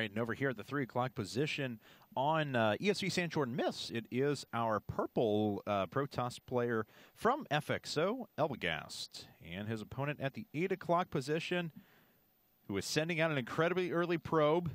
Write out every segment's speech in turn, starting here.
right, and over here at the 3 o'clock position on ESV Sanshorn Miss, it is our purple Protoss player from FXO.Elbegast. And his opponent at the 8 o'clock position, who is sending out an incredibly early probe,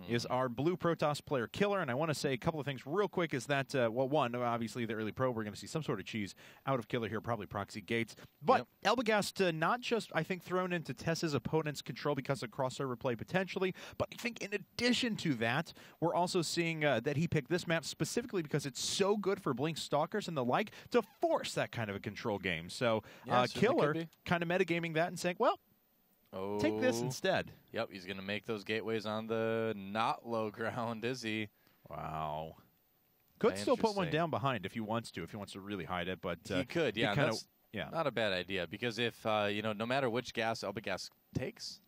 is our blue Protoss player Killer. And I want to say a couple of things real quick is that, well, one, obviously the early probe, we're going to see some sort of cheese out of Killer here, probably proxy gates. But Elbegast not just, I think, thrown in to test his opponent's control because of crossover play potentially, but I think in addition to that, we're also seeing that he picked this map specifically because it's so good for Blink Stalkers and the like to force that kind of a control game. So Killer kind of metagaming that and saying, well, take this instead. Yep, he's going to make those gateways on the not low ground, is he? Wow. Could still put one down behind if he wants to really hide it. But he could, yeah. That's not a bad idea because if, you know, no matter which gas Elbegast takes,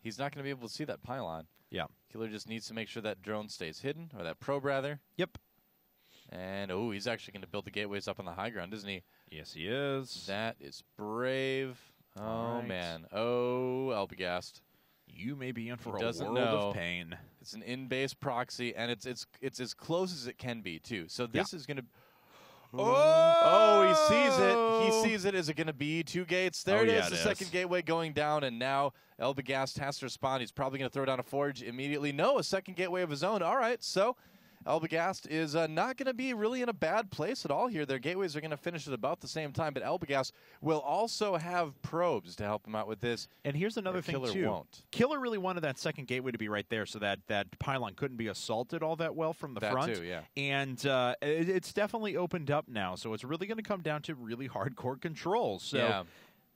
he's not going to be able to see that pylon. Yeah. Killer just needs to make sure that drone stays hidden, or that probe, rather. Yep. And, he's actually going to build the gateways up on the high ground, isn't he? Yes, he is. That is brave. Oh, man. Oh, Elbegast. You may be in for a world of pain. It's an in-base proxy, and it's as close as it can be, too. So this is going to... Oh, he sees it. He sees it. Is it going to be 2 gates? There it is, the second gateway going down, and now Elbegast has to respond. He's probably going to throw down a forge immediately. No, a second gateway of his own. All right, so... Elbegast is not going to be really in a bad place at all here. Their gateways are going to finish at about the same time, but Elbegast will also have probes to help him out with this. And here's another thing, Killer too. Won't. Killer really wanted that second gateway to be right there so that that pylon couldn't be assaulted all that well from the front. Too, yeah. And it's definitely opened up now, so it's really going to come down to really hardcore controls. So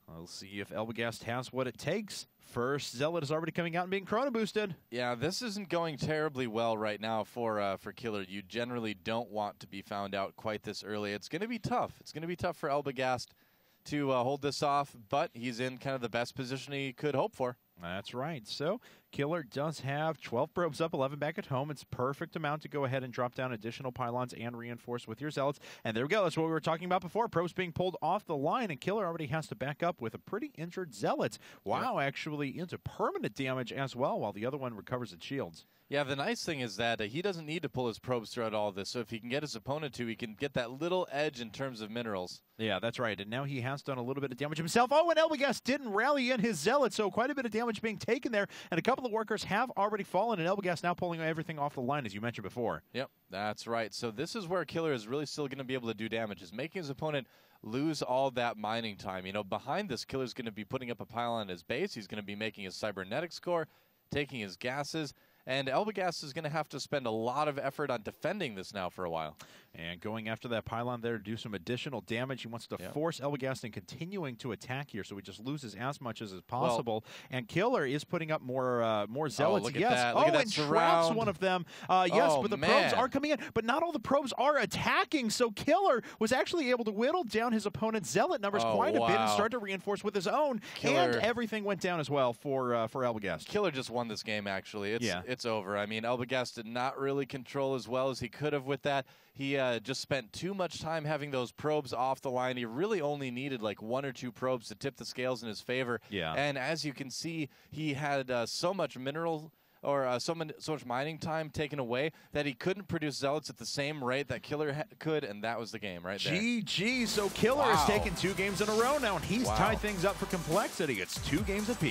we'll see if Elbegast has what it takes. First Zealot is already coming out and being chrono boosted. Yeah, this isn't going terribly well right now for Killer. You generally don't want to be found out quite this early. It's going to be tough. It's going to be tough for Elbegast to hold this off, but he's in kind of the best position he could hope for. That's right. So Killer does have 12 probes up, 11 back at home. It's perfect amount to go ahead and drop down additional pylons and reinforce with your Zealots. And there we go. That's what we were talking about before. Probes being pulled off the line, and Killer already has to back up with a pretty injured Zealot. Wow, actually into permanent damage as well, while the other one recovers its shields. Yeah, the nice thing is that he doesn't need to pull his probes throughout all this, so if he can get his opponent to, he can get that little edge in terms of minerals. Yeah, that's right, and now he has done a little bit of damage himself. Oh, and Elbegast didn't rally in his Zealot, so quite a bit of damage being taken there, and a couple of workers have already fallen, and Elbegast now pulling everything off the line, as you mentioned before. Yep, that's right. So this is where Killer is really still going to be able to do damage, is making his opponent lose all that mining time. You know, behind this, Killer's going to be putting up a pylon on his base. He's going to be making his cybernetic score, taking his gases, and Elbegast is going to have to spend a lot of effort on defending this now for a while. And going after that pylon there to do some additional damage. He wants to force Elbegast and continuing to attack here so he just loses as much as is possible. And Killer is putting up more Zealots. Look at that. Look at that and surround. traps one of them. Yes, but the probes are coming in. But not all the probes are attacking. So Killer was actually able to whittle down his opponent's Zealot numbers quite a bit and start to reinforce with his own. And everything went down as well for Elbegast. Killer just won this game, actually. It's over. I mean, Elbegast did not really control as well as he could have with that. He just spent too much time having those probes off the line. He really only needed like 1 or 2 probes to tip the scales in his favor. Yeah. And as you can see, he had so much mineral or so much mining time taken away that he couldn't produce Zealots at the same rate that Killer could, and that was the game right there. GG. So Killer has taken 2 games in a row now, and he's tied things up for complexity. It's 2 games apiece.